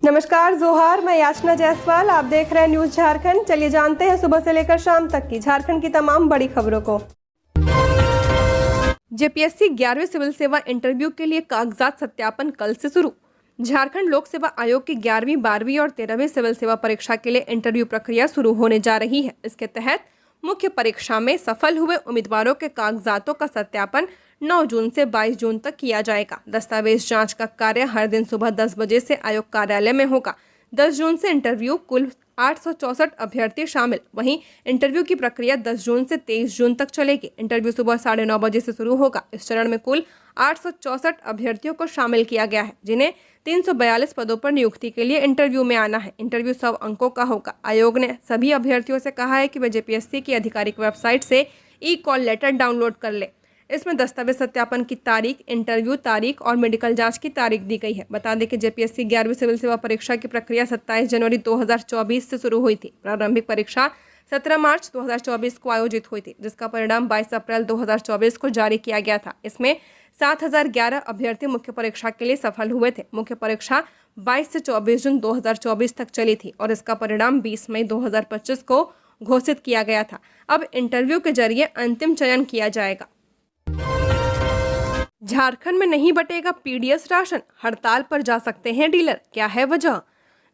नमस्कार जोहार, मैं याचना जायसवाल। आप देख रहे हैं न्यूज झारखंड। चलिए जानते हैं सुबह से लेकर शाम तक की झारखंड की तमाम बड़ी खबरों को। जेपीएससी 11वीं सिविल सेवा इंटरव्यू के लिए कागजात सत्यापन कल से शुरू। झारखंड लोक सेवा आयोग की 11वीं, 12वीं और 13वीं सिविल सेवा परीक्षा के लिए इंटरव्यू प्रक्रिया शुरू होने जा रही है। इसके तहत मुख्य परीक्षा में सफल हुए उम्मीदवारों के कागजातों का सत्यापन 9 जून से 22 जून तक किया जाएगा। दस्तावेज जांच का कार्य हर दिन सुबह 10 बजे से आयोग कार्यालय में होगा। 10 जून से इंटरव्यू कुल 864 अभ्यर्थी शामिल। वहीं इंटरव्यू की प्रक्रिया 10 जून से 23 जून तक चलेगी। इंटरव्यू सुबह 9:30 बजे से शुरू होगा। इस चरण में कुल 864 अभ्यर्थियों को शामिल किया गया है, जिन्हें 342 पदों पर नियुक्ति के लिए इंटरव्यू में आना है। इंटरव्यू 100 अंकों का होगा। आयोग ने सभी अभ्यर्थियों से कहा है कि वे जेपीएससी की आधिकारिक वेबसाइट से ई-कॉल लेटर डाउनलोड कर ले। इसमें दस्तावेज सत्यापन की तारीख, इंटरव्यू तारीख और मेडिकल जांच की तारीख दी गई है। बता दें कि जेपीएससी 11वीं सिविल सेवा परीक्षा की प्रक्रिया 27 जनवरी 2024 से शुरू हुई थी। प्रारंभिक परीक्षा 17 मार्च 2024 को आयोजित हुई थी, जिसका परिणाम 22 अप्रैल 2024 को जारी किया गया था। इसमें 7011 अभ्यर्थी मुख्य परीक्षा के लिए सफल हुए थे। मुख्य परीक्षा 22 से 24 जून 2024 तक चली थी और इसका परिणाम 20 मई 2025 को घोषित किया गया था। अब इंटरव्यू के जरिए अंतिम चयन किया जाएगा। झारखंड में नहीं बटेगा पीडीएस राशन, हड़ताल पर जा सकते हैं डीलर, क्या है वजह?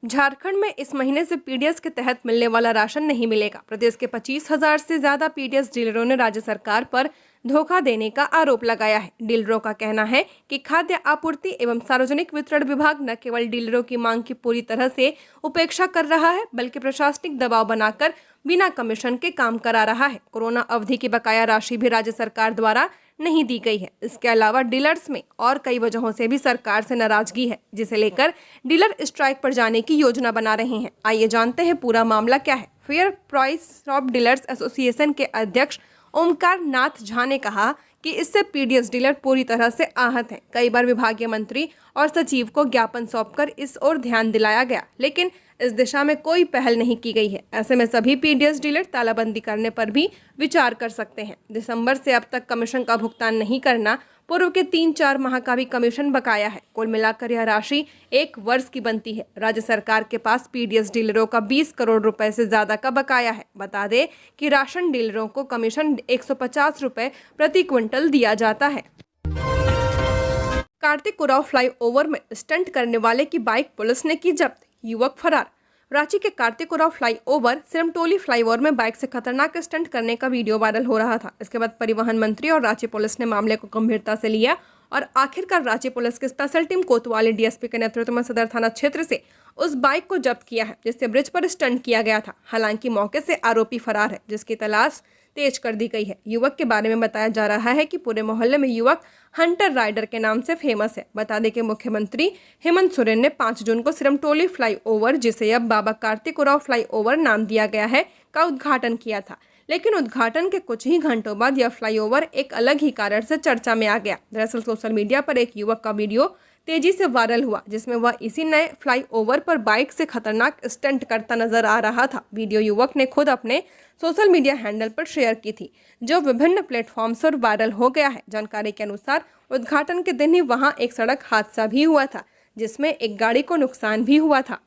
झारखंड में इस महीने से पीडीएस के तहत मिलने वाला राशन नहीं मिलेगा। प्रदेश के 25,000 से ज्यादा पीडीएस डीलरों ने राज्य सरकार पर धोखा देने का आरोप लगाया है। डीलरों का कहना है कि खाद्य आपूर्ति एवं सार्वजनिक वितरण विभाग न केवल डीलरों की मांग की पूरी तरह से उपेक्षा कर रहा है, बल्कि प्रशासनिक दबाव बनाकर बिना कमीशन के काम करा रहा है। कोरोना अवधि की बकाया राशि भी राज्य सरकार द्वारा नहीं दी गई है। इसके अलावा डीलर्स में और कई वजहों से भी सरकार से नाराजगी है, जिसे लेकर डीलर स्ट्राइक पर जाने की योजना बना रहे हैं। आइए जानते हैं पूरा मामला क्या है। Fair price shop dealers association के अध्यक्ष ओमकार नाथ झा ने कहा कि इससे पीडीएस डीलर पूरी तरह से आहत हैं। कई बार विभागीय मंत्री और सचिव को ज्ञापन सौंपकर इस ओर ध्यान दिलाया गया, लेकिन इस दिशा में कोई पहल नहीं की गई है। ऐसे में सभी पीडीएस डीलर तालाबंदी करने पर भी विचार कर सकते हैं। दिसंबर से अब तक कमीशन का भुगतान नहीं करना, पूर्व के 3-4 माह का भी कमीशन बकाया है। कुल मिलाकर यह राशि 1 वर्ष की बनती है। राज्य सरकार के पास पीडीएस डीलरों का 20 करोड़ रुपए से ज्यादा का बकाया है। बता दें कि राशन डीलरों को कमीशन 150 रुपए प्रति क्विंटल दिया जाता है। कार्तिक उरांव फ्लाईओवर में स्टंट करने वाले की बाइक पुलिस ने की जब्त, युवक फरार। रांची के कार्तिक उरांव फ्लाईओवर सिरमटोली फ्लाईओवर में बाइक से खतरनाक स्टंट करने का वीडियो वायरल हो रहा था। इसके बाद परिवहन मंत्री और रांची पुलिस ने मामले को गंभीरता से लिया और आखिरकार रांची पुलिस की स्पेशल टीम कोतवाली डीएसपी के नेतृत्व में सदर थाना क्षेत्र से उस बाइक को जब्त किया है, जिससे ब्रिज पर स्टंट किया गया था। हालांकि मौके से आरोपी फरार है, जिसकी तलाश तेज कर दी गई है। युवक के बारे में बताया जा रहा है कि पूरे मोहल्ले में युवक हंटर राइडर के नाम से फेमस है। बता दें कि मुख्यमंत्री हेमंत सोरेन ने 5 जून को सिरमटोली फ्लाईओवर, जिसे अब बाबा कार्तिक उरांव फ्लाईओवर नाम दिया गया है, का उद्घाटन किया था। लेकिन उद्घाटन के कुछ ही घंटों बाद यह फ्लाईओवर एक अलग ही कारण से चर्चा में आ गया। दरअसल सोशल मीडिया पर एक युवक का वीडियो तेजी से वायरल हुआ, जिसमें वह इसी नए फ्लाईओवर पर बाइक से खतरनाक स्टंट करता नजर आ रहा था। वीडियो युवक ने खुद अपने सोशल मीडिया हैंडल पर शेयर की थी, जो विभिन्न प्लेटफॉर्म्स पर वायरल हो गया है। जानकारी के अनुसार उद्घाटन के दिन ही वहां एक सड़क हादसा भी हुआ था, जिसमें एक गाड़ी को नुकसान भी हुआ था।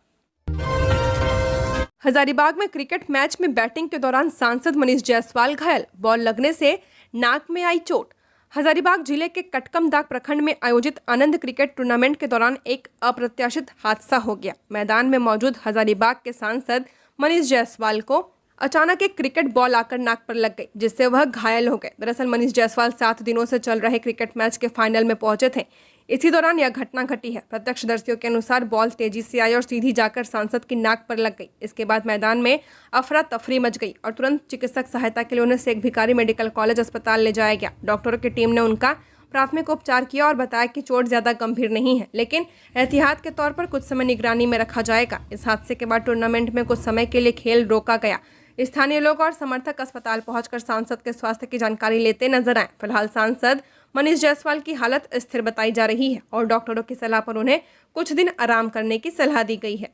हजारीबाग में क्रिकेट मैच में बैटिंग के दौरान सांसद मनीष जायसवाल घायल, बॉल लगने से नाक में आई चोट। हजारीबाग जिले के कटकमदाग प्रखंड में आयोजित आनंद क्रिकेट टूर्नामेंट के दौरान एक अप्रत्याशित हादसा हो गया। मैदान में मौजूद हजारीबाग के सांसद मनीष जायसवाल को अचानक एक क्रिकेट बॉल आकर नाक पर लग गई, जिससे वह घायल हो गए। दरअसल मनीष जायसवाल 7 दिनों से चल रहे क्रिकेट मैच के फाइनल में पहुंचे थे। इसी दौरान यह घटना घटी है। प्रत्यक्षदर्शियों के अनुसार बॉल तेजी से आई और सीधी जाकर सांसद की नाक पर लग गई। इसके बाद मैदान में अफरा तफरी मच गई और तुरंत चिकित्सक सहायता के लिए उन्हें शेख भिखारी मेडिकल कॉलेज अस्पताल ले जाया गया। डॉक्टरों की टीम ने उनका प्राथमिक उपचार किया और बताया कि चोट ज्यादा गंभीर नहीं है, लेकिन एहतियात के तौर पर कुछ समय निगरानी में रखा जाएगा। इस हादसे के बाद टूर्नामेंट में कुछ समय के लिए खेल रोका गया। स्थानीय लोग और समर्थक अस्पताल पहुंचकर सांसद के स्वास्थ्य की जानकारी लेते नजर आए। फिलहाल सांसद मनीष जायसवाल की हालत स्थिर बताई जा रही है और डॉक्टरों की सलाह पर उन्हें कुछ दिन आराम करने की सलाह दी गई है।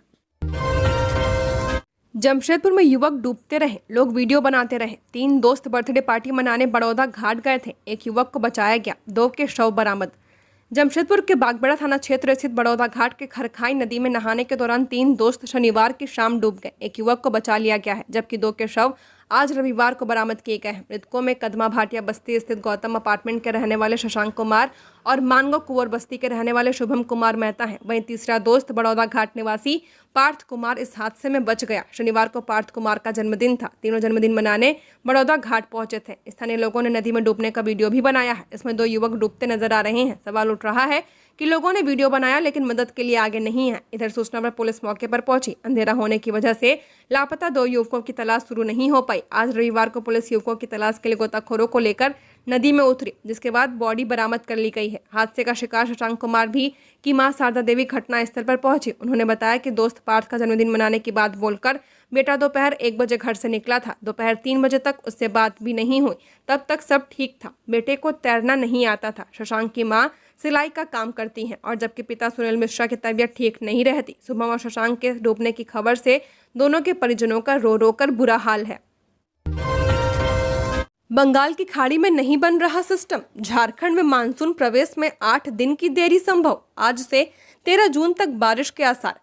जमशेदपुर में युवक डूबते रहे, लोग वीडियो बनाते रहे। 3 दोस्त बर्थडे पार्टी मनाने बड़ौदा घाट गए थे। एक युवक को बचाया गया, 2 के शव बरामद। जमशेदपुर के बागबेड़ा थाना क्षेत्र स्थित बड़ौदा घाट के खरखाई नदी में नहाने के दौरान 3 दोस्त शनिवार की शाम डूब गए। एक युवक को बचा लिया गया है, जबकि 2 के शव आज रविवार को बरामद किए गए हैं। मृतकों में कदमा भाटिया बस्ती स्थित गौतम अपार्टमेंट के रहने वाले शशांक कुमार और मानगो कुंवर बस्ती के रहने वाले शुभम कुमार मेहता हैं। वहीं तीसरा दोस्त बड़ौदा घाट निवासी पार्थ कुमार इस हादसे में बच गया। शनिवार को पार्थ कुमार का जन्मदिन था। तीनों जन्मदिन मनाने बड़ौदा घाट पहुंचे थे। स्थानीय लोगों ने नदी में डूबने का वीडियो भी बनाया है। इसमें 2 युवक डूबते नजर आ रहे हैं। सवाल उठ रहा है कि लोगों ने वीडियो बनाया लेकिन मदद के लिए आगे नहीं है। इधर सूचना पर पुलिस मौके पर पहुंची। अंधेरा होने की वजह से लापता 2 युवकों की तलाश शुरू नहीं हो पाई। आज रविवार को पुलिस युवकों की तलाश के लिए गोताखोरों को लेकर नदी में उतरी, जिसके बाद बॉडी बरामद कर ली गई है। हादसे का शिकार शशांक कुमार भी की मां शारदा देवी घटना स्थल पर पहुंची। उन्होंने बताया कि दोस्त पार्थ का जन्मदिन मनाने की बात बोलकर बेटा दोपहर 1 बजे घर से निकला था। दोपहर 3 बजे तक उससे बात भी नहीं हुई। तब तक सब ठीक था। बेटे को तैरना नहीं आता था। शशांक की मां सिलाई का काम करती हैं और जबकि पिता सुनील मिश्रा की तबीयत ठीक नहीं रहती। शुभम और शशांक के डूबने की खबर से दोनों के परिजनों का रो रो कर बुरा हाल है। बंगाल की खाड़ी में नहीं बन रहा सिस्टम। झारखंड में मानसून प्रवेश में 8 दिन की देरी संभव। आज से 13 जून तक बारिश के आसार।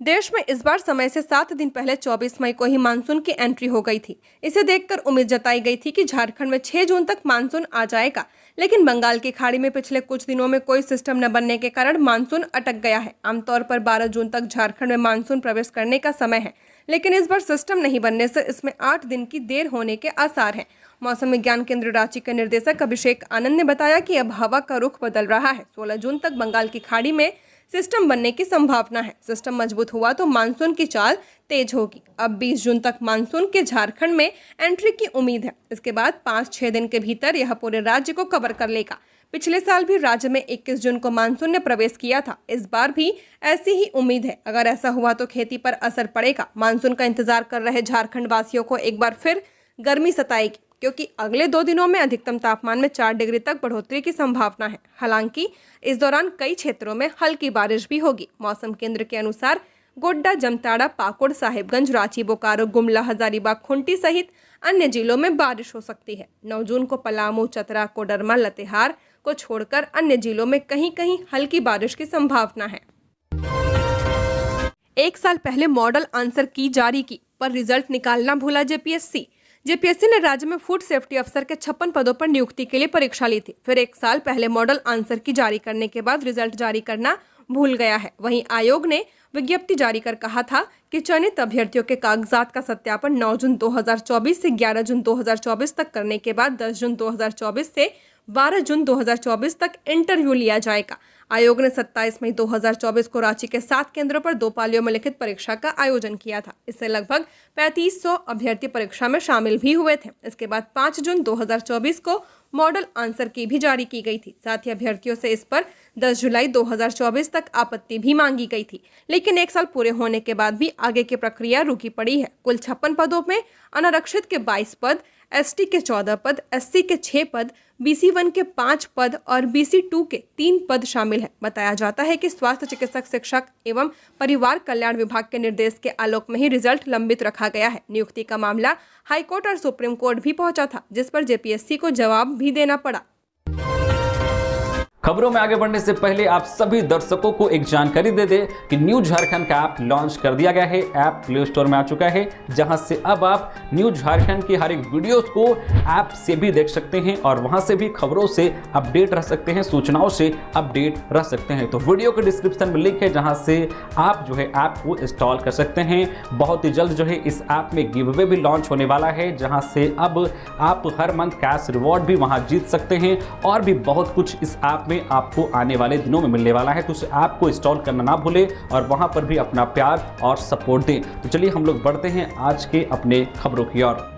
देश में इस बार समय से 7 दिन पहले 24 मई को ही मानसून की एंट्री हो गई थी। इसे देखकर उम्मीद जताई गई थी कि झारखंड में 6 जून तक मानसून आ जाएगा, लेकिन बंगाल की खाड़ी में पिछले कुछ दिनों में कोई सिस्टम न बनने के कारण मानसून अटक गया है। आमतौर पर 12 जून तक झारखंड में मानसून प्रवेश करने का समय है, लेकिन इस बार सिस्टम नहीं बनने से इसमें 8 दिन की देर होने के आसार हैं। मौसम विज्ञान केंद्र रांची के निदेशक अभिषेक आनंद ने बताया कि अब हवा का रुख बदल रहा है। 16 जून तक बंगाल की खाड़ी में सिस्टम बनने की संभावना है। सिस्टम मजबूत हुआ तो मानसून की चाल तेज होगी। अब 20 जून तक मानसून के झारखंड में एंट्री की उम्मीद है। इसके बाद 5-6 दिन के भीतर यह पूरे राज्य को कवर कर लेगा। पिछले साल भी राज्य में 21 जून को मानसून ने प्रवेश किया था। इस बार भी ऐसी ही उम्मीद है। अगर ऐसा हुआ तो खेती पर असर पड़ेगा। मानसून का इंतजार कर रहे झारखंड वासियों को एक बार फिर गर्मी सताएगी, क्योंकि अगले 2 दिनों में अधिकतम तापमान में 4 डिग्री तक बढ़ोतरी की संभावना है। हालांकि इस दौरान कई क्षेत्रों में हल्की बारिश भी होगी। मौसम केंद्र के अनुसार गोड्डा, जमताड़ा, पाकुड़, साहिबगंज, रांची, बोकारो, गुमला, हजारीबाग, खुंटी सहित अन्य जिलों में बारिश हो सकती है। 9 जून को पलामू, चतरा, कोडरमा, लातेहार को छोड़कर अन्य जिलों में कहीं कहीं हल्की बारिश की संभावना है। 1 साल पहले मॉडल आंसर की जारी की, पर रिजल्ट निकालना भूला जेपीएससी। जेपीएससी ने राज्य में फूड सेफ्टी अफसर के 56 पदों पर नियुक्ति के लिए परीक्षा ली थी। फिर 1 साल पहले मॉडल आंसर की जारी करने के बाद रिजल्ट जारी करना भूल गया है। वहीं आयोग ने विज्ञप्ति जारी कर कहा था कि चयनित अभ्यर्थियों के कागजात का सत्यापन 9 जून 2024 से 11 जून 2024 तक करने के बाद 10 जून 2024 से 12 जून 2024 तक इंटरव्यू लिया जाएगा। आयोग ने 27 मई 2024 को रांची के 7 केंद्रों पर 2 पालियों में लिखित परीक्षा का आयोजन किया था। इससे लगभग 3500 अभ्यर्थी परीक्षा में शामिल भी हुए थे। इसके बाद 5 जून 2024 को मॉडल आंसर की भी जारी की गई थी। साथ ही अभ्यर्थियों से इस पर 10 जुलाई 2024 तक आपत्ति भी मांगी गई थी, लेकिन 1 साल पूरे होने के बाद भी आगे की प्रक्रिया रुकी पड़ी है। कुल 56 पदों में अनारक्षित के 22 पद, एसटी के 14 पद, एससी के 6 पद, BC1 के 5 पद और BC2 के 3 पद शामिल हैं। बताया जाता है कि स्वास्थ्य चिकित्सक, शिक्षक एवं परिवार कल्याण विभाग के निर्देश के आलोक में ही रिजल्ट लंबित रखा गया है। नियुक्ति का मामला हाईकोर्ट और सुप्रीम कोर्ट भी पहुंचा था, जिस पर जेपीएससी को जवाब भी देना पड़ा। खबरों में आगे बढ़ने से पहले आप सभी दर्शकों को एक जानकारी दे दें कि न्यूज झारखंड का ऐप लॉन्च कर दिया गया है। ऐप प्ले स्टोर में आ चुका है, जहां से अब आप न्यूज झारखंड की हर एक वीडियोस को ऐप से भी देख सकते हैं और वहां से भी खबरों से अपडेट रह सकते हैं, सूचनाओं से अपडेट रह सकते हैं। तो वीडियो के डिस्क्रिप्शन में लिंक है, जहां से आप जो है ऐप को इंस्टॉल कर सकते हैं। बहुत ही जल्द जो है इस ऐप में गिव अवे भी लॉन्च होने वाला है, जहां से अब आप हर मंथ कैश रिवॉर्ड भी वहां जीत सकते हैं और भी बहुत कुछ इस ऐप में आपको आने वाले दिनों में मिलने वाला है। तो उस ऐप को इंस्टॉल करना ना भूलें और वहां पर भी अपना प्यार और सपोर्ट दें। तो चलिए हम लोग बढ़ते हैं आज के अपने खबरों की ओर।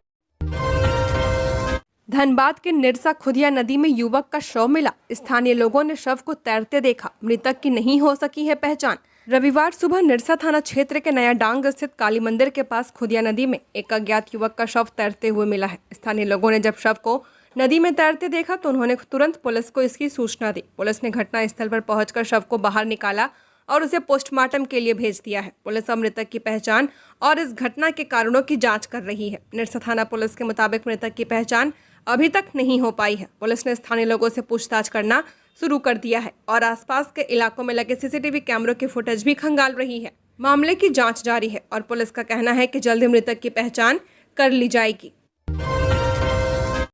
धनबाद के निरसा खुदिया नदी में युवक का शव मिला। स्थानीय लोगों ने शव को तैरते देखा। मृतक की नहीं हो सकी है पहचान। रविवार सुबह निरसा थाना क्षेत्र के नया डांग स्थित काली मंदिर के पास खुदिया नदी में एक अज्ञात युवक का शव तैरते हुए मिला है। स्थानीय लोगों ने जब शव को नदी में तैरते देखा तो उन्होंने तुरंत पुलिस को इसकी सूचना दी। पुलिस ने घटनास्थल पर पहुंचकर शव को बाहर निकाला और उसे पोस्टमार्टम के लिए भेज दिया है। पुलिस अब मृतक की पहचान और इस घटना के कारणों की जांच कर रही है। निरसा थाना पुलिस के मुताबिक मृतक की पहचान अभी तक नहीं हो पाई है। पुलिस ने स्थानीय लोगों से पूछताछ करना शुरू कर दिया है और आसपास के इलाकों में लगे सीसीटीवी कैमरों की फुटेज भी खंगाल रही है। मामले की जांच जारी है और पुलिस का कहना है कि जल्द ही मृतक की पहचान कर ली जाएगी।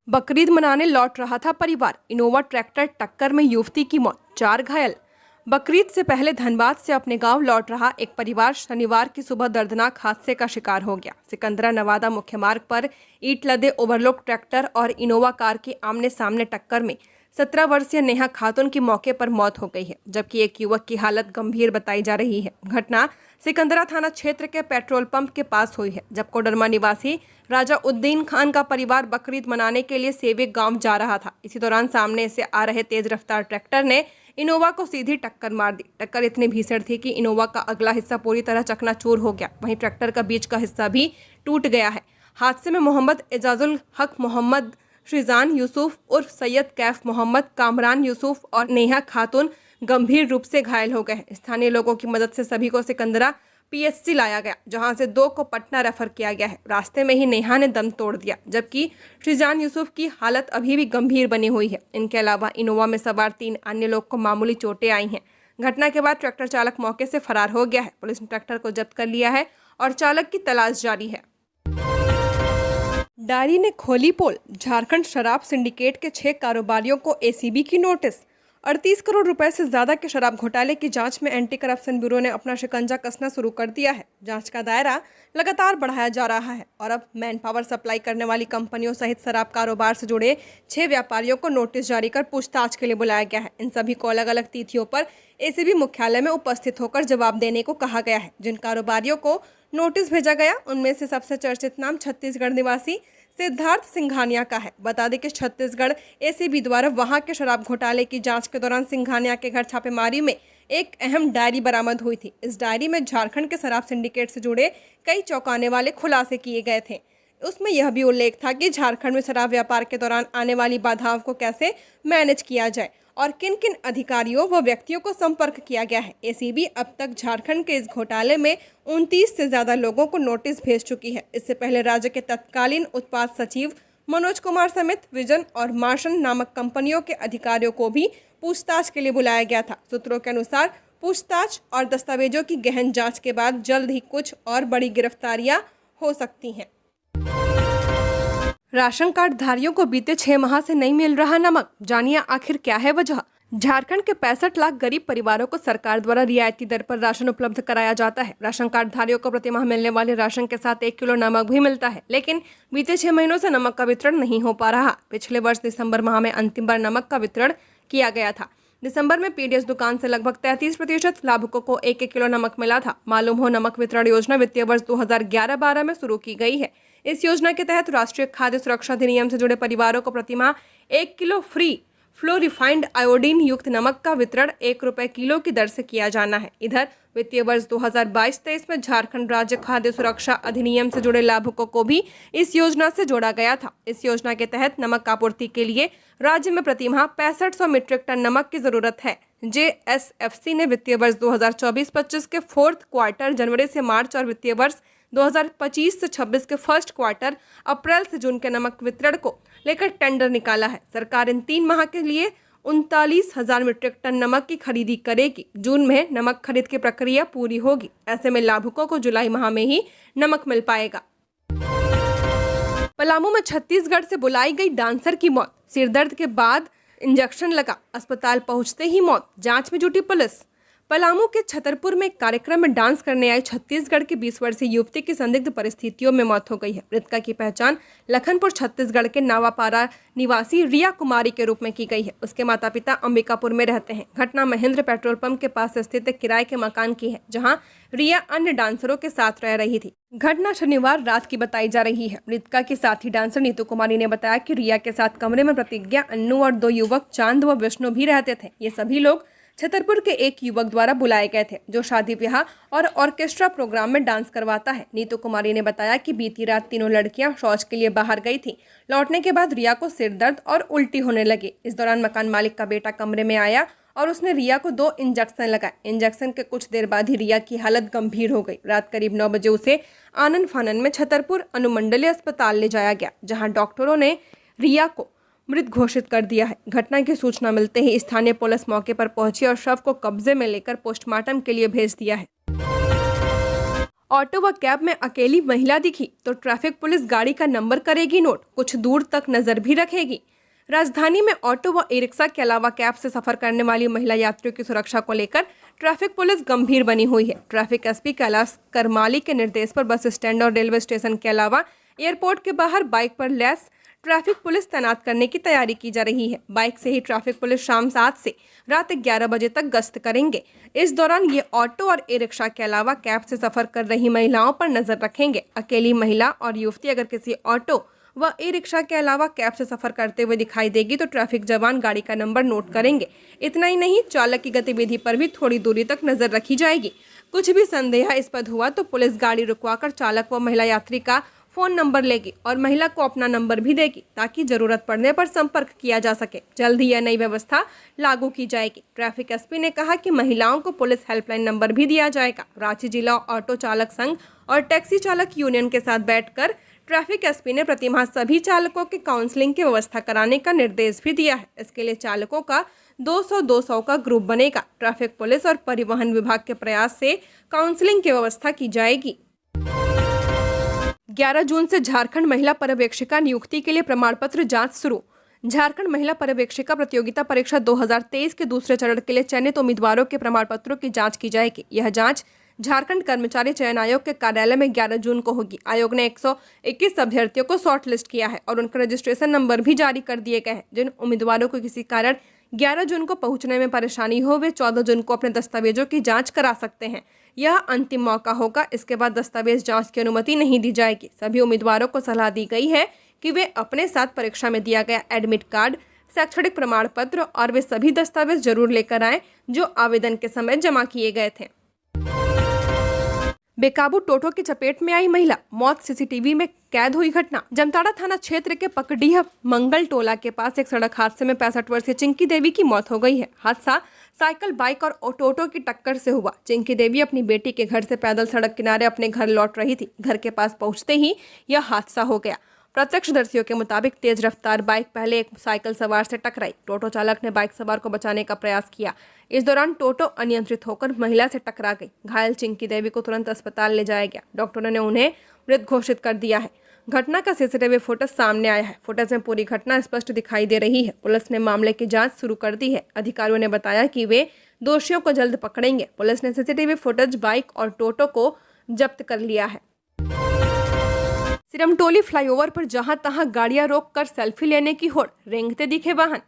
बकरीद मनाने लौट रहा था परिवार, इनोवा ट्रैक्टर टक्कर में युवती की मौत, 4 घायल। बकरीद से पहले धनबाद से अपने गांव लौट रहा एक परिवार शनिवार की सुबह दर्दनाक हादसे का शिकार हो गया। सिकंदरा नवादा मुख्य मार्ग पर ईंट लदे ओवरलोड ट्रैक्टर और इनोवा कार की आमने सामने टक्कर में 17 वर्षीय नेहा खातून की मौके पर मौत हो गई है, जबकि एक युवक की हालत गंभीर बताई जा रही है। घटना सिकंदरा थाना क्षेत्र के पेट्रोल पंप के पास हुई है, जब कोडरमा निवासी राजा उद्दीन खान का परिवार बकरीद मनाने के लिए सेविक गांव जा रहा था। इसी दौरान सामने से आ रहे तेज रफ्तार ट्रैक्टर ने इनोवा को सीधी टक्कर मार दी। टक्कर इतनी भीषण थी कि इनोवा का अगला हिस्सा पूरी तरह चकनाचूर हो गया, वहीं ट्रैक्टर का बीच का हिस्सा भी टूट गया है। हादसे में मोहम्मद एजाजुल हक, मोहम्मद श्रीजान यूसुफ उर्फ सैयद कैफ मोहम्मद, कामरान यूसुफ और नेहा खातून गंभीर रूप से घायल हो गए। स्थानीय लोगों की मदद से सभी को सिकंदरा पीएचसी लाया गया, जहां से 2 को पटना रेफर किया गया है। रास्ते में ही नेहा ने दम तोड़ दिया, जबकि श्रीजान यूसुफ की हालत अभी भी गंभीर बनी हुई है। इनके अलावा इनोवा में सवार 3 अन्य लोग को मामूली चोटें आई हैं। घटना के बाद ट्रैक्टर चालक मौके से फरार हो गया है। पुलिस ने ट्रैक्टर को जब्त कर लिया है और चालक की तलाश जारी है। डायरी ने खोली पोल, झारखंड शराब सिंडिकेट के 6 कारोबारियों को एसीबी की नोटिस। 38 करोड़ रुपए से ज्यादा के शराब घोटाले की जांच में एंटी करप्शन ब्यूरो ने अपना शिकंजा कसना शुरू कर दिया है। जांच का दायरा लगातार बढ़ाया जा रहा है और अब मैन पावर सप्लाई करने वाली कंपनियों सहित शराब कारोबार से जुड़े 6 व्यापारियों को नोटिस जारी कर पूछताछ के लिए बुलाया गया है। इन सभी को अलग अलग तिथियों पर एसीबी मुख्यालय में उपस्थित होकर जवाब देने को कहा गया है। जिन कारोबारियों को नोटिस भेजा गया उनमें से सबसे चर्चित नाम छत्तीसगढ़ निवासी सिद्धार्थ सिंघानिया का है। बता दें कि छत्तीसगढ़ एसीबी द्वारा वहां के शराब घोटाले की जांच के दौरान सिंघानिया के घर छापेमारी में एक अहम डायरी बरामद हुई थी। इस डायरी में झारखंड के शराब सिंडिकेट से जुड़े कई चौंकाने वाले खुलासे किए गए थे। उसमें यह भी उल्लेख था कि झारखंड में शराब व्यापार के दौरान आने वाली बाधाओं को कैसे मैनेज किया जाए और किन किन अधिकारियों व व्यक्तियों को संपर्क किया गया है। एसीबी अब तक झारखंड के इस घोटाले में 29 से ज्यादा लोगों को नोटिस भेज चुकी है। इससे पहले राज्य के तत्कालीन उत्पाद सचिव मनोज कुमार समेत विजन और मार्शन नामक कंपनियों के अधिकारियों को भी पूछताछ के लिए बुलाया गया था। सूत्रों के अनुसार पूछताछ और दस्तावेजों की गहन जांच के बाद जल्द ही कुछ और बड़ी गिरफ्तारियां हो सकती हैं। राशन कार्ड धारियों को बीते 6 माह से नहीं मिल रहा नमक, जानिए आखिर क्या है वजह। झारखंड के 65 लाख गरीब परिवारों को सरकार द्वारा रियायती दर पर राशन उपलब्ध कराया जाता है। राशन कार्ड धारियों को प्रतिमाह मिलने वाले राशन के साथ 1 किलो नमक भी मिलता है, लेकिन बीते 6 महीनों से नमक का वितरण नहीं हो पा रहा। पिछले वर्ष दिसंबर माह में अंतिम बार नमक का वितरण किया गया था। दिसंबर में पीडीएस दुकान से लगभग 33% लाभुकों को 1-1 किलो नमक मिला था। मालूम हो, नमक वितरण योजना वित्तीय वर्ष 2011-12 में शुरू की गई है। इस योजना के तहत राष्ट्रीय खाद्य सुरक्षा अधिनियम से जुड़े परिवारों को प्रतिमाह 1 kilo free flow refined iodine युक्त नमक का वितरण 1 रुपए किलो की दर से किया जाना है। इधर वित्तीय वर्ष 2022-23 में झारखंड राज्य खाद्य सुरक्षा अधिनियम से जुड़े लाभुकों को भी इस योजना से जोड़ा गया था। इस योजना के तहत नमक आपूर्ति के लिए राज्य में प्रतिमाह 6500 मीट्रिक टन नमक की जरूरत है। जेएसएफसी ने वित्तीय वर्ष 2024-25 के 4th क्वार्टर जनवरी से मार्च और वित्तीय वर्ष 2025 से 26 के फर्स्ट क्वार्टर अप्रैल से जून के नमक वितरण को लेकर टेंडर निकाला है। सरकार इन 3 माह के लिए 39,000 मीट्रिक टन नमक की खरीदी करेगी। जून में नमक खरीद की प्रक्रिया पूरी होगी। ऐसे में लाभुकों को जुलाई माह में ही नमक मिल पाएगा। पलामू में छत्तीसगढ़ से बुलाई गई डांसर की मौत, सिरदर्द के बाद इंजेक्शन लगा, अस्पताल पहुंचते ही मौत, जांच में जुटी पुलिस। पलामू के छतरपुर में एक कार्यक्रम में डांस करने आई छत्तीसगढ़ की 20 वर्षीय युवती की संदिग्ध परिस्थितियों में मौत हो गई है। मृतका की पहचान लखनपुर छत्तीसगढ़ के नावापारा निवासी रिया कुमारी के रूप में की गई है। उसके माता पिता अंबिकापुर में रहते हैं। घटना महेंद्र पेट्रोल पंप के पास स्थित एक किराए के मकान की है, जहां रिया अन्य डांसरों के साथ रह रही थी। घटना शनिवार रात की बताई जा रही है। मृतका की साथी डांसर नीतू कुमारी ने बताया कि रिया के साथ कमरे में प्रतिज्ञा, अन्नू और 2 युवक चांद व विष्णु भी रहते थे। ये सभी लोग छतरपुर के एक युवक द्वारा बुलाए गए थे, जो शादी ब्याह और ऑर्केस्ट्रा प्रोग्राम में डांस करवाता है। नीतू कुमारी ने बताया कि बीती रात तीनों लड़कियां शौच के लिए बाहर गई थी। लौटने के बाद रिया को सिर दर्द और उल्टी होने लगी। इस दौरान मकान मालिक का बेटा कमरे में आया और उसने रिया को 2 इंजेक्शन लगाए। इंजेक्शन के कुछ देर बाद ही रिया की हालत गंभीर हो गई। रात करीब 9 बजे उसे आनन फानन में छतरपुर अनुमंडलीय अस्पताल ले जाया गया, जहाँ डॉक्टरों ने रिया को मृत घोषित कर दिया है। घटना की सूचना मिलते ही स्थानीय पुलिस मौके पर पहुंची और शव को कब्जे में लेकर पोस्टमार्टम के लिए भेज दिया है। ऑटो व कैब में अकेली महिला दिखी तो ट्रैफिक पुलिस गाड़ी का नंबर करेगी नोट, कुछ दूर तक नजर भी रखेगी। राजधानी में ऑटो व ई रिक्शा के अलावा कैब से सफर करने वाली महिला यात्रियों की सुरक्षा को लेकर ट्रैफिक पुलिस गंभीर बनी हुई है। ट्रैफिक एसपी कैलाश करमाली के निर्देश पर बस स्टैंड और रेलवे स्टेशन के अलावा एयरपोर्ट के बाहर बाइक पर लैस ट्रैफिक पुलिस तैनात करने की तैयारी की जा रही है। बाइक से ही ट्रैफिक पुलिस शाम 7 से रात 11 बजे तक गश्त करेंगे। इस दौरान ये ऑटो और ई रिक्शा के अलावा कैब से सफर कर रही महिलाओं पर नजर रखेंगे। अकेली महिला और युवती अगर किसी ऑटो व ई रिक्शा के अलावा कैब से सफर करते हुए दिखाई देगी तो ट्रैफिक जवान गाड़ी का नंबर नोट करेंगे। इतना ही नहीं, चालक की गतिविधि पर भी थोड़ी दूरी तक नजर रखी जाएगी। कुछ भी संदेहास्पद हुआ तो पुलिस गाड़ी रुकवाकर चालक व महिला यात्री का फोन नंबर लेगी और महिला को अपना नंबर भी देगी ताकि जरूरत पड़ने पर संपर्क किया जा सके। जल्द ही यह नई व्यवस्था लागू की जाएगी। ट्रैफिक एसपी ने कहा कि महिलाओं को पुलिस हेल्पलाइन नंबर भी दिया जाएगा। रांची जिला ऑटो चालक संघ और टैक्सी चालक यूनियन के साथ बैठकर ट्रैफिक एसपी ने प्रतिमाह सभी चालकों के काउंसलिंग की व्यवस्था कराने का निर्देश भी दिया है। इसके लिए चालकों का 200-200 का ग्रुप बनेगा। ट्रैफिक पुलिस और परिवहन विभाग के प्रयास से काउंसलिंग की व्यवस्था की जाएगी। 11 जून से झारखंड महिला पर्यवेक्षिका नियुक्ति के लिए प्रमाण पत्र जांच शुरू। झारखंड महिला पर्यवेक्षिका प्रतियोगिता परीक्षा 2023 के दूसरे चरण के लिए चयनित उम्मीदवारों के प्रमाण पत्रों की जांच की जाएगी। यह जांच झारखंड कर्मचारी चयन आयोग के कार्यालय में 11 जून को होगी। आयोग ने 121 अभ्यर्थियों को शॉर्ट लिस्ट किया है और उनका रजिस्ट्रेशन नंबर भी जारी कर दिए गए हैं। जिन उम्मीदवारों को किसी कारण 11 जून को पहुंचने में परेशानी हो वे 14 जून को अपने दस्तावेजों की जांच करा सकते हैं। यह अंतिम मौका होगा। इसके बाद दस्तावेज जांच की अनुमति नहीं दी जाएगी। सभी उम्मीदवारों को सलाह दी गई है कि वे अपने साथ परीक्षा में दिया गया एडमिट कार्ड, शैक्षणिक प्रमाण पत्र और वे सभी दस्तावेज जरूर लेकर आएं जो आवेदन के समय जमा किए गए थे। बेकाबू टोटो की चपेट में आई महिला, मौत सीसीटीवी में कैद हुई घटना। जामताड़ा थाना क्षेत्र के पकडीह मंगल टोला के पास एक सड़क हादसे में 65 वर्षीय चिंकी देवी की मौत हो गई है। हादसा साइकिल, बाइक और टोटो की टक्कर से हुआ। चिंकी देवी अपनी बेटी के घर से पैदल सड़क किनारे अपने घर लौट रही थी। घर के पास पहुंचते ही यह हादसा हो गया। प्रत्यक्षदर्शियों के मुताबिक तेज रफ्तार बाइक पहले एक साइकिल सवार से टकराई। टोटो चालक ने बाइक सवार को बचाने का प्रयास किया। इस दौरान टोटो अनियंत्रित होकर महिला से टकरा गई। घायल चिंकी देवी को तुरंत अस्पताल ले जाया गया। डॉक्टरों ने उन्हें मृत घोषित कर दिया है। घटना का सीसीटीवी फुटेज सामने आया है। फुटेज में पूरी घटना स्पष्ट दिखाई दे रही है। पुलिस ने मामले की जांच शुरू कर दी है। अधिकारियों ने बताया कि वे दोषियों को जल्द पकड़ेंगे। पुलिस ने सीसीटीवी फुटेज, बाइक और टोटो को जब्त कर लिया है। सिरमटोली फ्लाईओवर पर जहां तहां गाड़ियां रोककर सेल्फी लेने की होड़, रेंगते दिखे वाहन।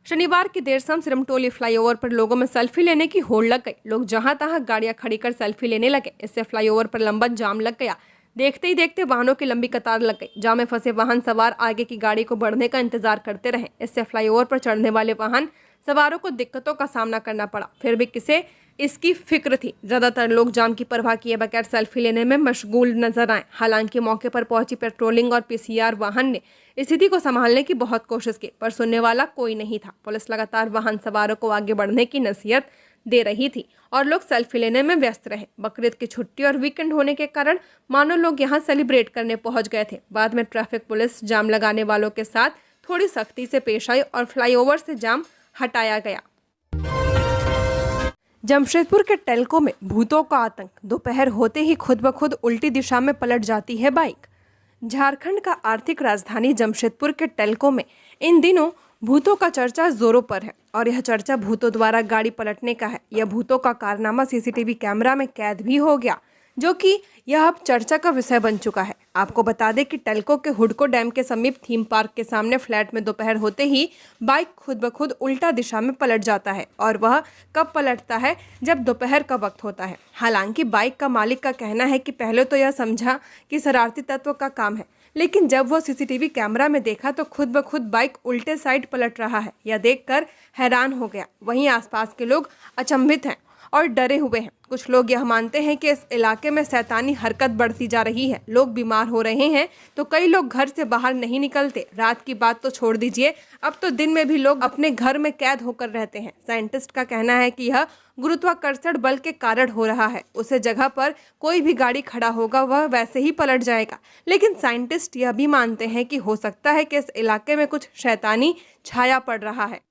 शनिवार की देर शाम सिरमटोली फ्लाईओवर पर लोगों में सेल्फी लेने की होड़ लग गई। लोग जहां तहां गाड़ियां खड़ी कर सेल्फी लेने लगे। इससे फ्लाईओवर पर लंबा जाम लग गया। देखते ही देखते वाहनों की लंबी कतार लग गई। जाम में फंसे वाहन सवार आगे की गाड़ी को बढ़ने का इंतजार करते रहे। इससे फ्लाईओवर पर चढ़ने वाले वाहन सवारों को दिक्कतों का सामना करना पड़ा। फिर भी किसे इसकी फिक्र थी। ज्यादातर लोग जाम की परवाह किए बगैर सेल्फी लेने में मशगूल नजर आए। हालांकि मौके पर पहुंची पेट्रोलिंग और पीसीआर वाहन ने स्थिति को संभालने की बहुत कोशिश की, पर सुनने वाला कोई नहीं था। पुलिस लगातार वाहन सवारों को आगे बढ़ने की नसीहत दे रही थी और लोग सेल्फी लेने में व्यस्त रहे। बकरीद की छुट्टी और वीकेंड होने के कारण मानो लोग यहां सेलिब्रेट करने पहुंच गए थे। बाद में ट्रैफिक पुलिस जाम लगाने वालों के साथ थोड़ी सख्ती से पेश आई और फ्लाईओवर से जाम हटाया गया। जमशेदपुर के टेल्को में भूतों का आतंक। दोपहर होते ही खुद ब खुद उल्टी दिशा में पलट जाती है बाइक। झारखंड का आर्थिक राजधानी जमशेदपुर के टेल्को में इन दिनों भूतों का चर्चा जोरों पर है और यह चर्चा भूतों द्वारा गाड़ी पलटने का है। यह भूतों का कारनामा सीसीटीवी कैमरा में कैद भी हो गया, जो कि यह अब चर्चा का विषय बन चुका है। आपको बता दें कि टेल्को के हुडको डैम के समीप थीम पार्क के सामने फ्लैट में दोपहर होते ही बाइक खुद ब खुद उल्टा दिशा में पलट जाता है और वह कब पलटता है, जब दोपहर का वक्त होता है। हालांकि बाइक का मालिक का कहना है कि पहले तो यह समझा कि शरारती तत्व का काम है, लेकिन जब वह सीसीटीवी कैमरा में देखा तो खुद ब खुद बाइक उल्टे साइड पलट रहा है। यह देखकर हैरान हो गया। वहीं आसपास के लोग अचंभित हैं और डरे हुए हैं। कुछ लोग यह मानते हैं कि इस इलाके में शैतानी हरकत बढ़ती जा रही है, लोग बीमार हो रहे हैं, तो कई लोग घर से बाहर नहीं निकलते। रात की बात तो छोड़ दीजिए, अब तो दिन में भी लोग अपने घर में कैद होकर रहते हैं। साइंटिस्ट का कहना है कि यह गुरुत्वाकर्षण बल के कारण हो रहा है। उस जगह पर कोई भी गाड़ी खड़ा होगा वह वैसे ही पलट जाएगा। लेकिन साइंटिस्ट यह भी मानते हैं कि हो सकता है कि इस इलाके में कुछ शैतानी छाया पड़ रहा है।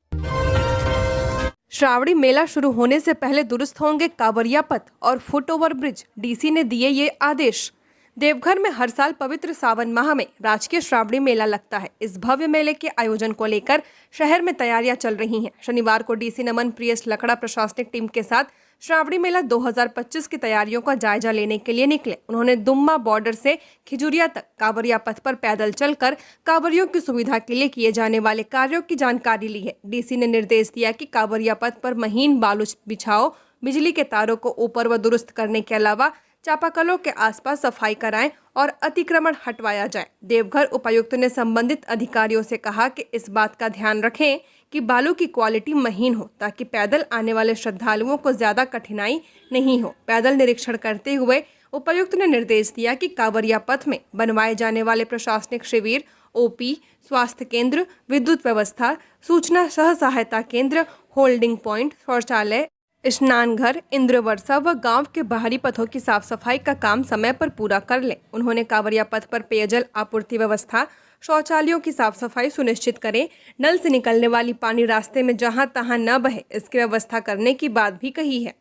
श्रावणी मेला शुरू होने से पहले दुरुस्त होंगे कांवरिया पथ और फुट ओवर ब्रिज, डीसी ने दिए ये आदेश। देवघर में हर साल पवित्र सावन माह में राजकीय श्रावणी मेला लगता है। इस भव्य मेले के आयोजन को लेकर शहर में तैयारियां चल रही हैं। शनिवार को डीसी नमन प्रियस लकड़ा प्रशासनिक टीम के साथ श्रावणी मेला 2025 की तैयारियों का जायजा लेने के लिए निकले। उन्होंने दुम्मा बॉर्डर से खिजुरिया तक कांवरिया पथ पर पैदल चलकर कांवरियों की सुविधा के लिए किए जाने वाले कार्यों की जानकारी ली है। डीसी ने निर्देश दिया कि कांवरिया पथ पर महीन बालू बिछाओ, बिजली के तारों को ऊपर व दुरुस्त करने के अलावा चापाकलों के आसपास सफाई कराएं और अतिक्रमण हटवाया जाए। देवघर उपायुक्त ने संबंधित अधिकारियों से कहा कि इस बात का ध्यान रखें कि बालू की क्वालिटी महीन हो ताकि पैदल आने वाले श्रद्धालुओं को ज्यादा कठिनाई नहीं हो। पैदल निरीक्षण करते हुए उपायुक्त ने निर्देश दिया कि कांवरिया पथ में बनवाए जाने वाले प्रशासनिक शिविर, ओपी, स्वास्थ्य केंद्र, विद्युत व्यवस्था, सूचना सह सहायता केंद्र, होल्डिंग पॉइंट, शौचालय, स्नान घर, इंद्रवर्षा व गांव के बाहरी पथों की साफ सफाई का काम समय पर पूरा कर लें। उन्होंने कांवरिया पथ पर पेयजल आपूर्ति व्यवस्था, शौचालयों की साफ सफाई सुनिश्चित करें, नल से निकलने वाली पानी रास्ते में जहां तहां न बहे, इसकी व्यवस्था करने की बात भी कही है।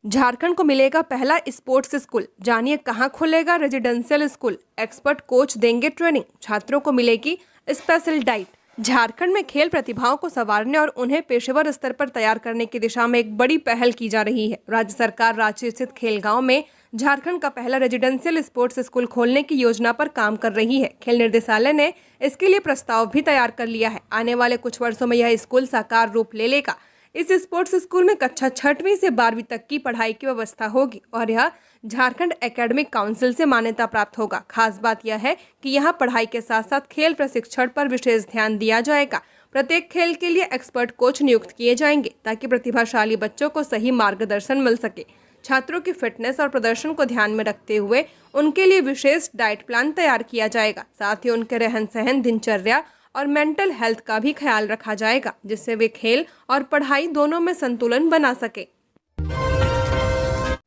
झारखंड को मिलेगा पहला स्पोर्ट्स स्कूल, जानिए कहां खुलेगा रेजिडेंशियल स्कूल। एक्सपर्ट कोच देंगे ट्रेनिंग, छात्रों को मिलेगी स्पेशल डाइट। झारखंड में खेल प्रतिभाओं को संवारने और उन्हें पेशेवर स्तर पर तैयार करने की दिशा में एक बड़ी पहल की जा रही है। राज्य सरकार रांची स्थित खेलगांव में झारखंड का पहला रेजिडेंशियल स्पोर्ट्स स्कूल खोलने की योजना पर काम कर रही है। खेल निर्देशालय ने इसके लिए प्रस्ताव भी तैयार कर लिया है। आने वाले कुछ वर्षों में यह स्कूल साकार रूप ले लेगा। इस स्पोर्ट्स स्कूल में कक्षा 6वीं से 12वीं तक की पढ़ाई की व्यवस्था होगी और यह झारखंड एकेडमिक काउंसिल से मान्यता प्राप्त होगा। खास बात यह है कि यहाँ पढ़ाई के साथ साथ खेल प्रशिक्षण पर विशेष ध्यान दिया जाएगा। प्रत्येक खेल के लिए एक्सपर्ट कोच नियुक्त किए जाएंगे ताकि प्रतिभाशाली बच्चों को सही मार्गदर्शन मिल सके। छात्रों की फिटनेस और प्रदर्शन को ध्यान में रखते हुए उनके लिए विशेष डाइट प्लान तैयार किया जाएगा। साथ ही उनके रहन सहन, दिनचर्या और मेंटल हेल्थ का भी ख्याल रखा जाएगा, जिससे वे खेल और पढ़ाई दोनों में संतुलन बना सके।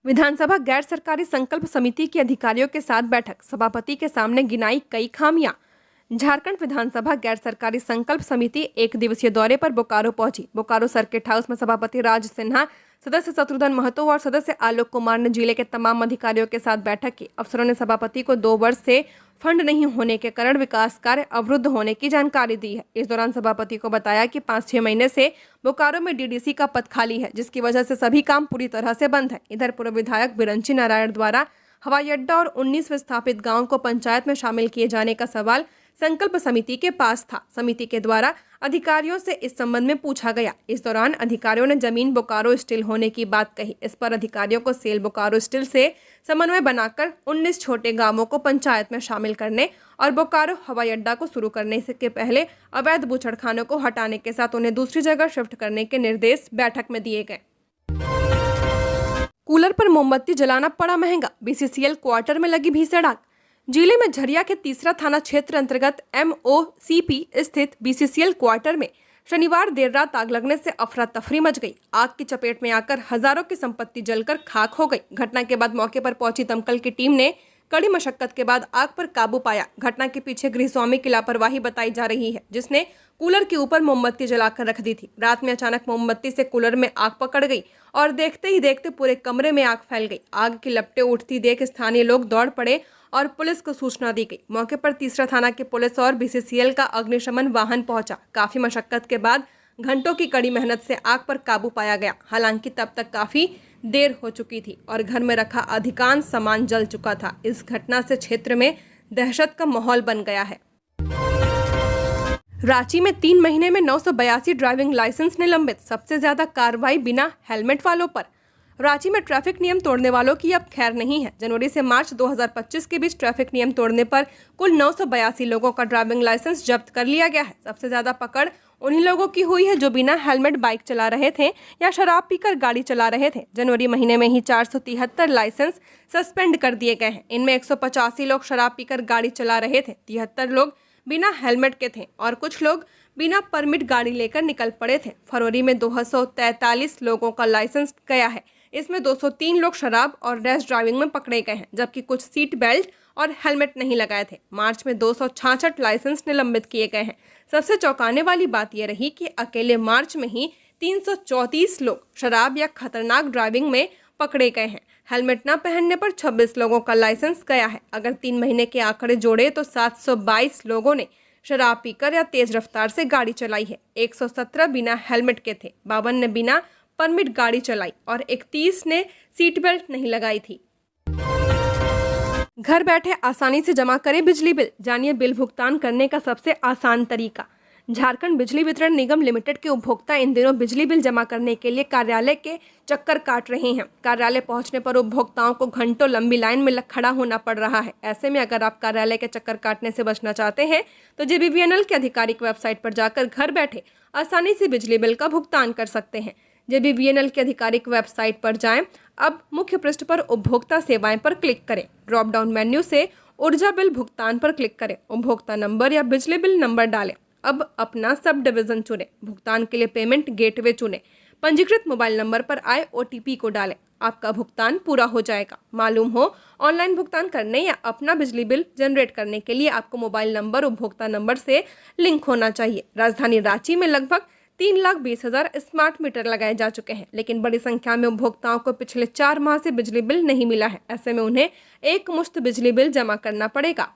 विधानसभा गैर सरकारी संकल्प समिति के अधिकारियों के साथ बैठक, सभापति के सामने गिनाई कई खामियां। झारखंड विधानसभा गैर सरकारी संकल्प समिति एक दिवसीय दौरे पर बोकारो पहुंची। बोकारो सर्किट हाउस में सभापति राज सिन्हा, सदस्य शत्रुघ्न महतो और सदस्य आलोक कुमार ने जिले के तमाम अधिकारियों के साथ बैठक की। अफसरों ने सभापति को 2 वर्ष से फंड नहीं होने के कारण विकास कार्य अवरुद्ध होने की जानकारी दी है। इस दौरान सभापति को बताया कि 5-6 महीने से बोकारो में डीडीसी का पद खाली है, जिसकी वजह से सभी काम पूरी तरह से बंद है। इधर पूर्व विधायक बिरंची नारायण द्वारा हवाई अड्डा और 19 विस्थापित गाँव को पंचायत में शामिल किए जाने का सवाल संकल्प समिति के पास था। समिति के द्वारा अधिकारियों से इस संबंध में पूछा गया। इस दौरान अधिकारियों ने जमीन बोकारो स्टील होने की बात कही। इस पर अधिकारियों को सेल बोकारो स्टील से समन्वय बनाकर 19 छोटे गांवों को पंचायत में शामिल करने और बोकारो हवाई अड्डा को शुरू करने के पहले अवैध बूचड़खानों को हटाने के साथ उन्हें दूसरी जगह शिफ्ट करने के निर्देश बैठक में दिए गए। कूलर पर मोमबत्ती जलाना पड़ा महंगा, बीसीसीएल क्वार्टर में लगी भीषण आग। जिले में झरिया के तीसरा थाना क्षेत्र अंतर्गत MOCP स्थित बीसीसीएल क्वार्टर में शनिवार देर रात आग लगने से अफरा तफरी मच गई। आग की चपेट में आकर हजारों की संपत्ति जलकर खाक हो गई। घटना के बाद मौके पर पहुंची दमकल की टीम ने कड़ी मशक्कत के बाद आग पर काबू पाया। घटना के पीछे गृहस्वामी की लापरवाही बताई जा रही है, जिसने कूलर के ऊपर मोमबत्ती जलाकर रख दी थी। रात में अचानक मोमबत्ती से कूलर में आग पकड़ गई और देखते ही देखते पूरे कमरे में आग फैल गई। आग की लपटें उठती देख स्थानीय लोग दौड़ पड़े और पुलिस को सूचना दी गई। मौके पर तीसरा थाना की पुलिस और बीसीसीएल का अग्निशमन वाहन पहुंचा। काफी मशक्कत के बाद घंटों की कड़ी मेहनत से आग पर काबू पाया गया। हालांकि तब तक काफी देर हो चुकी थी और घर में रखा अधिकांश सामान जल चुका था। इस घटना से क्षेत्र में दहशत का माहौल बन गया है। रांची में 3 महीने में 982 ड्राइविंग लाइसेंस निलंबित, सबसे ज्यादा कार्रवाई बिना हेलमेट वालों पर। रांची में ट्रैफिक नियम तोड़ने वालों की अब खैर नहीं है। जनवरी से मार्च 2025 के बीच ट्रैफिक नियम तोड़ने पर कुल 982 लोगों का ड्राइविंग लाइसेंस जब्त कर लिया गया है। सबसे ज्यादा पकड़ उन्हीं लोगों की हुई है जो बिना हेलमेट बाइक चला रहे थे या शराब पीकर गाड़ी चला रहे थे। जनवरी महीने में ही 473 लाइसेंस सस्पेंड कर दिए गए हैं। इनमें 185 लोग शराब पीकर गाड़ी चला रहे थे, 73 लोग बिना हेलमेट के थे और कुछ लोग बिना परमिट गाड़ी लेकर निकल पड़े थे। फरवरी में 243 लोगों का लाइसेंस गया है। इसमें 203 लोग शराब और रैश ड्राइविंग में पकड़े गए हैं, जबकि कुछ सीट बेल्ट और हेलमेट नहीं लगाए थे। मार्च में 266 लाइसेंस निलंबित किए गए हैं। सबसे चौंकाने वाली बात यह रही कि अकेले मार्च में ही 334 लोग शराब या खतरनाक ड्राइविंग में पकड़े गए हैं। हेलमेट न पहनने पर 26 लोगों का लाइसेंस गया है। अगर 3 महीने के आंकड़े जोड़े तो 722 लोगों ने शराब पीकर या तेज रफ्तार से गाड़ी चलाई है। 117 बिना हेलमेट के थे, 52 ने बिना परमिट गाड़ी चलाई और 31 ने सीट बेल्ट नहीं लगाई थी। घर बैठे आसानी से जमा करें बिजली बिल, जानिए बिल भुगतान करने का सबसे आसान तरीका। झारखंड बिजली वितरण निगम लिमिटेड के उपभोक्ता इन दिनों बिजली बिल जमा करने के लिए कार्यालय के चक्कर काट रहे हैं। कार्यालय पहुंचने पर उपभोक्ताओं को घंटों लंबी लाइन में खड़ा होना पड़ रहा है। ऐसे में अगर आप कार्यालय के चक्कर काटने से बचना चाहते हैं तो JBVNL की आधिकारिक वेबसाइट पर जाकर घर बैठे आसानी से बिजली बिल का भुगतान कर सकते हैं। JBVNL की आधिकारिक वेबसाइट पर जाएं। अब मुख्य पृष्ठ पर उपभोक्ता सेवाएं पर क्लिक करें। ड्रॉप डाउन मेन्यू से ऊर्जा बिल भुगतान पर क्लिक करें। उपभोक्ता नंबर या बिजली बिल नंबर डालें। अब अपना सब डिवीजन चुनें। भुगतान के लिए पेमेंट गेटवे चुनें। पंजीकृत मोबाइल नंबर पर आए OTP को डालें। आपका भुगतान पूरा हो जाएगा। मालूम हो, ऑनलाइन भुगतान करने या अपना बिजली बिल जनरेट करने के लिए आपको मोबाइल नंबर उपभोक्ता नंबर से लिंक होना चाहिए। राजधानी रांची में लगभग 3,20,000 स्मार्ट मीटर लगाए जा चुके हैं, लेकिन बड़ी संख्या में उपभोक्ताओं को पिछले 4 माह से बिजली बिल नहीं मिला है। ऐसे में उन्हें एक मुश्त बिजली बिल जमा करना पड़ेगा।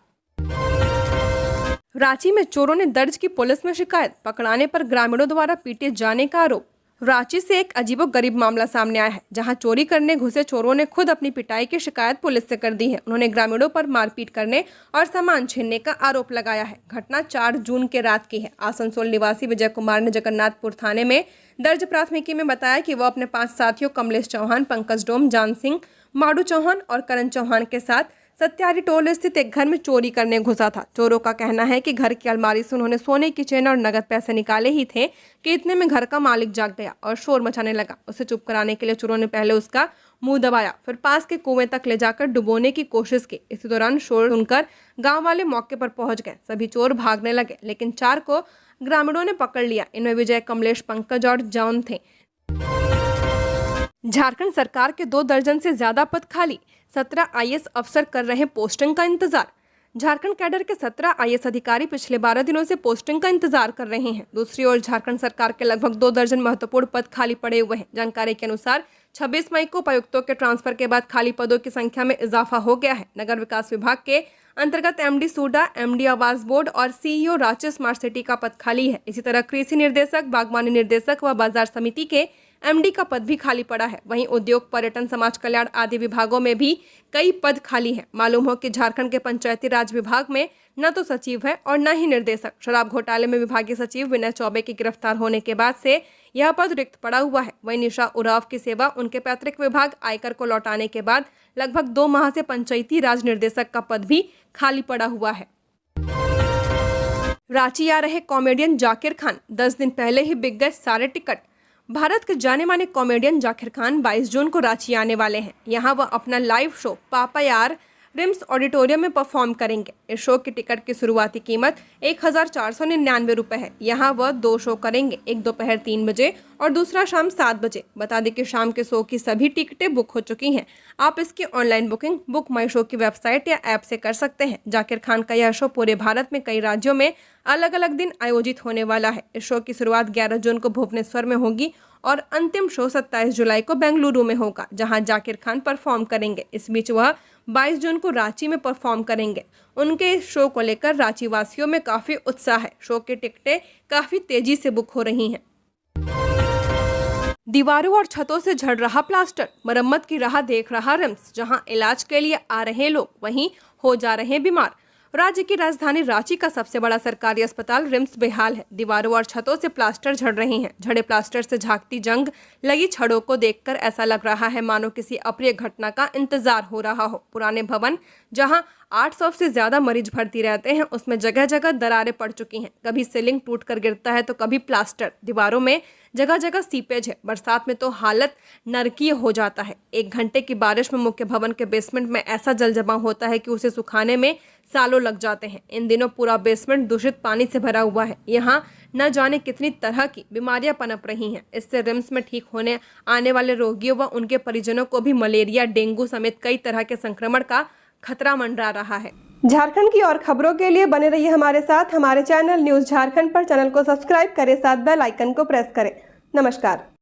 रांची में चोरों ने दर्ज की पुलिस में शिकायत, पकड़ाने पर ग्रामीणों द्वारा पीटे जाने का आरोप। रांची से एक अजीबोगरीब मामला सामने आया है, जहां चोरी करने घुसे चोरों ने खुद अपनी पिटाई की शिकायत पुलिस से कर दी है। उन्होंने ग्रामीणों पर मारपीट करने और सामान छीनने का आरोप लगाया है। घटना 4 जून के रात की है। आसनसोल निवासी विजय कुमार ने जगन्नाथपुर थाने में दर्ज प्राथमिकी में बताया कि वह अपने 5 साथियों कमलेश चौहान, पंकज डोम, जान सिंह, माडू चौहान और करण चौहान के साथ सत्यारी टोल स्थित एक घर में चोरी करने घुसा था। चोरों का कहना है कि घर की अलमारी से उन्होंने सोने की चेन और नगद पैसे निकाले ही थे कि इतने में घर का मालिक जाग गया और शोर मचाने लगा। उसे चुप कराने के लिए चोरों ने पहले उसका मुंह दबाया, फिर पास के कुएं तक ले जाकर डुबोने की कोशिश की। इसी दौरान शोर सुनकर गांव वाले मौके पर पहुंच गए। सभी चोर भागने लगे, लेकिन 4 को ग्रामीणों ने पकड़ लिया। इनमें विजय, कमलेश, पंकज और जॉन थे। झारखंड सरकार के 2 दर्जन से ज्यादा पद खाली, 17 IAS अफसर कर रहे पोस्टिंग का इंतजार। झारखंड कैडर के 17 IAS अधिकारी पिछले 12 दिनों से पोस्टिंग का इंतजार कर रहे हैं। दूसरी ओर झारखंड सरकार के लगभग 2 दर्जन महत्वपूर्ण पद खाली पड़े हुए हैं। जानकारी के अनुसार 26 मई को उपायुक्तों के ट्रांसफर के बाद खाली पदों की संख्या में इजाफा हो गया है। नगर विकास विभाग के अंतर्गत MD सूडा, MD आवास बोर्ड और CEO रांची स्मार्ट सिटी का पद खाली है। इसी तरह कृषि निर्देशक, बागवानी निर्देशक व बाजार समिति के MD का पद भी खाली पड़ा है। वहीं उद्योग, पर्यटन, समाज कल्याण आदि विभागों में भी कई पद खाली हैं। मालूम हो कि झारखंड के पंचायती राज विभाग में न तो सचिव है और न ही निर्देशक। शराब घोटाले में विभागीय सचिव विनय चौबे के गिरफ्तार होने के बाद से यह पद रिक्त पड़ा हुआ है। वहीं निशा उरांव की सेवा उनके पैतृक विभाग आयकर को लौटाने के बाद लगभग 2 माह से पंचायती राज निर्देशक का पद भी खाली पड़ा हुआ है। रांची आ रहे कॉमेडियन जाकिर खान, 10 दिन पहले ही बिक गए सारे टिकट। भारत के जाने माने कॉमेडियन जाकिर खान 22 जून को रांची आने वाले हैं। यहाँ वह अपना लाइव शो पापा यार रिम्स ऑडिटोरियम में परफॉर्म करेंगे। इस शो की टिकट की शुरुआती कीमत 1,499 रुपये है। यहाँ वह 2 शो करेंगे, एक दोपहर 3 बजे और दूसरा शाम 7 बजे। बता दें कि शाम के शो की सभी टिकटें बुक हो चुकी हैं। आप इसकी ऑनलाइन बुकिंग बुक माई शो की वेबसाइट या ऐप से कर सकते हैं। जाकिर खान का यह शो पूरे भारत में कई राज्यों में अलग अलग दिन आयोजित होने वाला है। इस शो की शुरुआत 11 जून को भुवनेश्वर में होगी और अंतिम शो 27 जुलाई को बेंगलुरु में होगा, जहां जाकिर खान परफॉर्म करेंगे। इस बीच वह 22 जून को रांची में परफॉर्म करेंगे। उनके शो को लेकर रांची वासियों में काफी उत्साह है। शो की टिकटें काफी तेजी से बुक हो रही हैं। दीवारों और छतों से झड़ रहा प्लास्टर, मरम्मत की राह देख रहा रिम्स। जहां इलाज के लिए आ रहे लोग वहीं हो जा रहे बीमार। राज्य की राजधानी रांची का सबसे बड़ा सरकारी अस्पताल रिम्स बेहाल है। दीवारों और छतों से प्लास्टर झड़ रही हैं। झड़े प्लास्टर से झांकती जंग लगी छड़ों को देखकर ऐसा लग रहा है मानो किसी अप्रिय घटना का इंतजार हो रहा हो। पुराने भवन जहां 800 से ज्यादा मरीज भर्ती रहते हैं, उसमें जगह जगह दरारें पड़ चुकी हैं। कभी सीलिंग टूटकर गिरता है तो कभी प्लास्टर। दीवारों में जगह जगह सीपेज है। बरसात में तो हालत नरकीय हो जाता है। 1 घंटे की बारिश में मुख्य भवन के बेसमेंट में ऐसा जल जमाव होता है कि उसे सुखाने में सालों लग जाते हैं। इन दिनों पूरा बेसमेंट दूषित पानी से भरा हुआ है। यहाँ न जाने कितनी तरह की बीमारियां पनप रही हैं। इससे रिम्स में ठीक होने आने वाले रोगियों व उनके परिजनों को भी मलेरिया, डेंगू समेत कई तरह के संक्रमण का खतरा मंडरा रहा है। झारखंड की और खबरों के लिए बने रहिए हमारे साथ। हमारे चैनल न्यूज़ झारखंड पर चैनल को सब्सक्राइब करें, साथ बेल आइकन को प्रेस करें। नमस्कार।